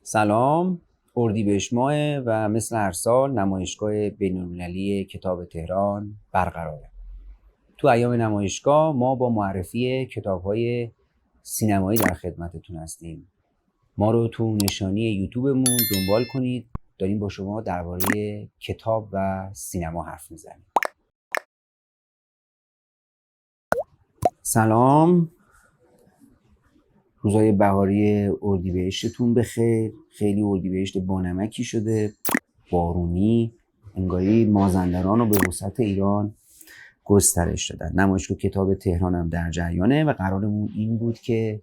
سلام، اردیبهشت ماه و مثل هر سال نمایشگاه بین‌المللی کتاب تهران برقراره. تو ایام نمایشگاه ما با معرفی کتاب‌های سینمایی در خدمتتون هستیم. ما رو تو نشانی یوتیوبمون دنبال کنید. داریم با شما درباره کتاب و سینما حرف میزنیم. سلام، روزای بهاری اردیبهشتتون بخیر. خیلی اردیبهشت بانمکی شده، بارونی، انگاری مازندران رو به وسط ایران گسترش دادن. نمایشگاه کتاب تهران هم در جریانه و قرارمون این بود که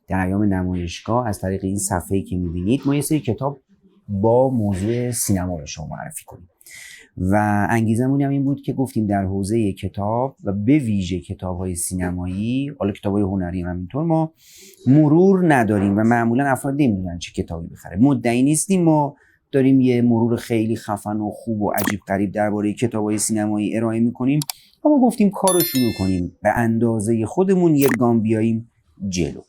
در ایام نمایشگاه از طریق این صفحه‌ای که می‌بینید ما یه سری کتاب با موضوع سینما به شما معرفی کنیم و انگیزمون هم این بود که گفتیم در حوزه کتاب و به ویژه کتاب‌های سینمایی، حالا کتاب‌های هنری هم همینطور، ما مرور نداریم و معمولا افراد نمی‌دونن چه کتابی بخره. مدعی نیستیم ما داریم یه مرور خیلی خفن و خوب و عجیب غریب درباره کتاب‌های سینمایی ارائه می‌کنیم، اما گفتیم کارو شروع کنیم، به اندازه خودمون یک گام بیاییم جلو.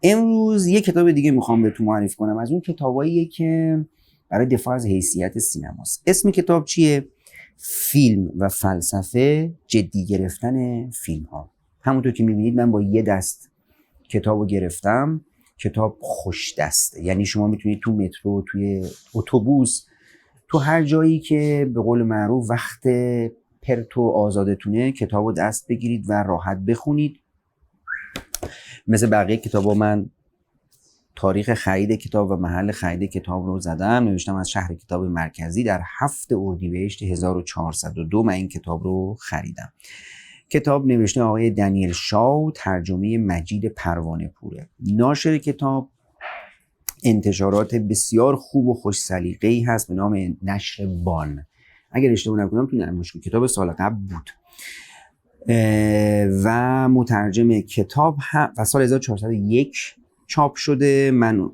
امروز یه کتاب دیگه میخوام بهتون معرفی کنم، از اون کتاباییه که برای دفاع از حیثیت سینماست. اسم کتاب چیه؟ فیلم و فلسفه جدی گرفتن فیلم ها. همونطور که میبینید من با یه دست کتابو گرفتم. کتاب خوش دسته، یعنی شما میتونید تو مترو، توی اتوبوس، تو هر جایی که به قول معروف وقت پرت و آزادتونه کتابو دست بگیرید و راحت بخونید. مثل بقیه کتابا من تاریخ خرید کتاب و محل خرید کتاب رو زدم، نوشتم از شهر کتاب مرکزی در 7 اردیبهشت 1402 من این کتاب رو خریدم. کتاب نوشته آقای دنیل شاو، ترجمه مجید پروانه پوره. ناشر کتاب انتشارات بسیار خوب و خوش سلیقه‌ای هست به نام نشر بان. اگر اشتباه نکنم تو نمایشگاه کتاب سال قبل بود و مترجم کتاب و سال 1401 چاپ شده. من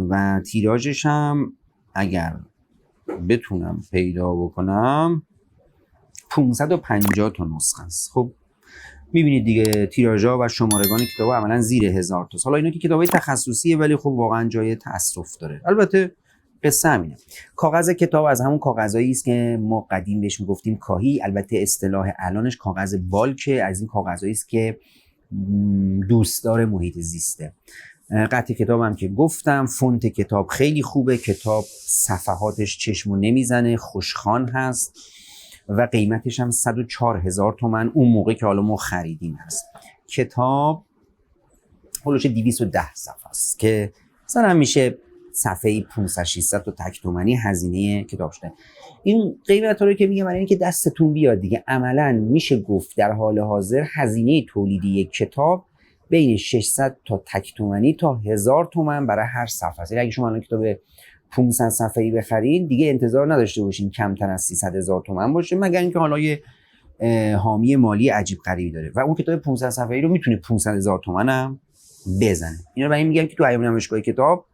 و تیراژش هم اگر بتونم پیدا بکنم 550 تا نسخه است. خب میبینید دیگه تیراژها و شمارگان کتاب عملا زیر 1000 تا. حالا اینا که کتابای تخصصیه ولی خب واقعا جای تأسف داره. البته قصه همینه. کاغذ کتاب از همون کاغذایی است که ما قدیم بهش میگفتیم کاهی. البته اصطلاح الانش کاغذ بالکه، از این کاغذایی است که دوستدار محیط زیسته. قطع کتاب هم که گفتم، فونت کتاب خیلی خوبه، کتاب صفحاتش چشمو نمیزنه، خوشخوان هست و قیمتش هم 104,000 تومان اون موقع که حالا ما خریدیم هست. کتاب هلوش 210 صفحه است که مثلا میشه صفحه 500-600 تا تک تومانی هزینه کتاب شده. این قیمت رو که میگم برای اینکه دستتون بیاد دیگه، عملا میشه گفت در حال حاضر هزینه تولیدی یک کتاب بین 600 تا تک تومانی تا 1000 تومان برای هر صفحه است. یعنی اگه شما الان کتاب 500 صفحه‌ای بخرید دیگه انتظار نداشته باشین کمتر از 300,000 تومان باشه، مگر اینکه حالا یه حامی مالی عجیب غریبی داره و اون کتاب 500 صفحه‌ای رو میتونه 500,000 تومان هم بزنه. اینا برای این میگم که تو ایام نمایشگاه کتاب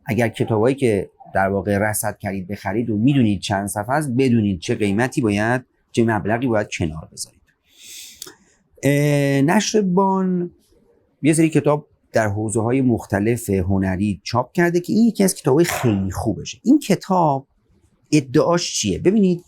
اگر کتابایی که در واقع رصد کردید بخرید و میدونید چند صفحه است، بدونید چه قیمتی باید، چه مبلغی باید کنار بذارید. نشر بان یه سری کتاب در حوزه‌های مختلف هنری چاپ کرده که این یکی از کتابای خیلی خوبشه. این کتاب ادعاش چیه؟ ببینید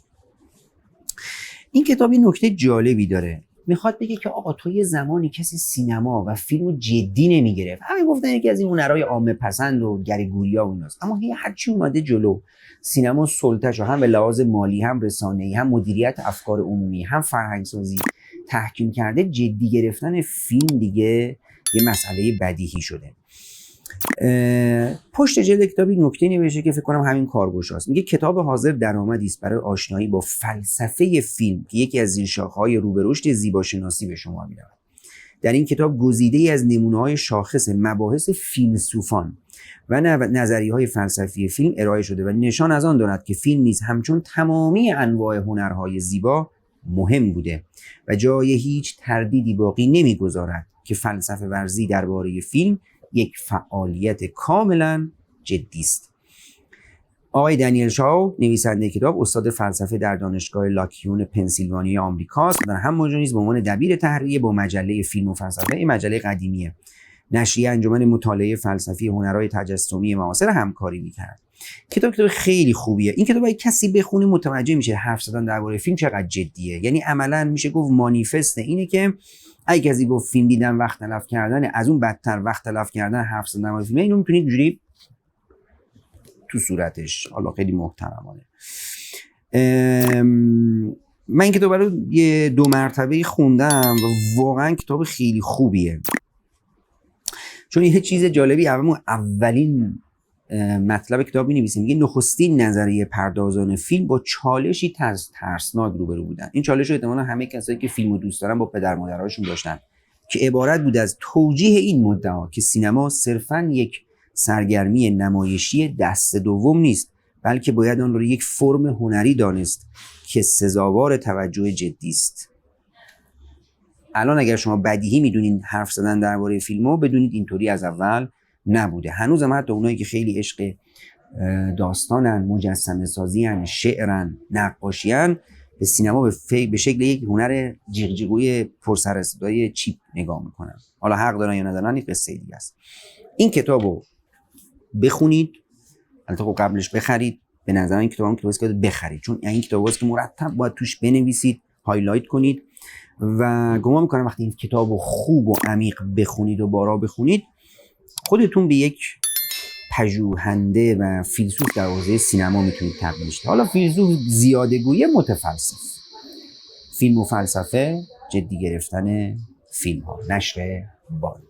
این کتاب یه نکته جالبی داره. میخواد بگه که آقا تو یه زمانی کسی سینما و فیلمو جدی نمیگرفت، همین گفتن یکی از این هنرهای عامه پسند و گریگوریا و ایناست، اما هرچی اومده جلو سینما سلطه‌شو هم به لحاظ مالی، هم رسانه‌ای، هم مدیریت افکار عمومی، هم فرهنگ‌سازی تحکیم کرده، جدی گرفتن فیلم دیگه یه مسئله بدیهی شده. پشت جلد کتابی نکته نوشته که فکر کنم همین کارگوشاست. میگه کتاب حاضر درآمدی است برای آشنایی با فلسفه فیلم که یکی از این شاخه‌های رو به رشد زیباشناسی به شما می‌رود. در این کتاب گزیده‌ای از نمونه‌های شاخص مباحث فیلسوفان و نظریه‌های فلسفی فیلم ارائه شده و نشان از آن دارد که فیلم نیز همچون تمامی انواع هنرهای زیبا مهم بوده و جای هیچ تردیدی باقی نمی‌گذارد که فلسفه ورزی درباره فیلم یک فعالیت کاملا جدی است. آقای دنیل شاو نویسنده کتاب استاد فلسفه در دانشگاه لاکیون پنسیلوانیا آمریکاست. در هم نیز به عنوان دبیر تحریریه با مجله فیلم و فلسفه، این مجله قدیمیه نشریه انجمن مطالعه فلسفی هنرهای تجسمی معاصر همکاری میکرد. کتاب خیلی خوبیه. این کتاب اگه کسی بخونه متوجه میشه حرف زدن درباره فیلم چقدر جدیه. یعنی عملا میشه گفت مانیفست اینه که اگه کسی گفت فیلم دیدن وقت تلف کردن، از اون بدتر وقت تلف کردن حرف زدن درباره فیلم، اینو میتونید اینجوری تو صورتش. حالا خیلی محترمانه. من این کتاب رو یه 2 مرتبه خوندم و واقعا کتاب خیلی خوبیه. چون یه چیز جالبی اولین مطلب کتاب می‌نویسیم، میگه نخستین نظریه پردازان فیلم با چالشی ترسناک روبرو بودن. این چالش رو احتمالاً همه کسایی که فیلمو دوست دارن با پدر مادرهاشون داشتن که عبارت بود از توجیه این مدعا که سینما صرفاً یک سرگرمی نمایشی دست دوم نیست، بلکه باید آن را یک فرم هنری دانست که سزاوار توجه جدی است. الان اگر شما بدیهی میدونین حرف زدن درباره فیلمو، بدونید اینطوری از اول نبوده. هنوزم حتی اونایی که خیلی عشق داستانن، مجسمه سازیان، شعرن، نقاشیان، به سینما به شکل یک هنر جیغجیگوی پرسر و صدای چیپ نگاه میکنن. حالا حق دارن یا ندارن این قصه دیگه است. این کتابو بخونید، البته خب قبلش بخرید. به نظر این کتابم که بخرید، چون این کتاباست که مرتب باید توش بنویسید، هایلایت کنید و گمان میکنم وقتی این کتابو خوب و عمیق بخونید و بارا بخونید، خودتون به یک پژوهنده و فیلسوف در حوزه سینما میتونید تبدیل شید. حالا فیلسوف زیاده‌گویی متفلسف. فیلم و فلسفه، جدی گرفتن فیلم ها. نشر بان.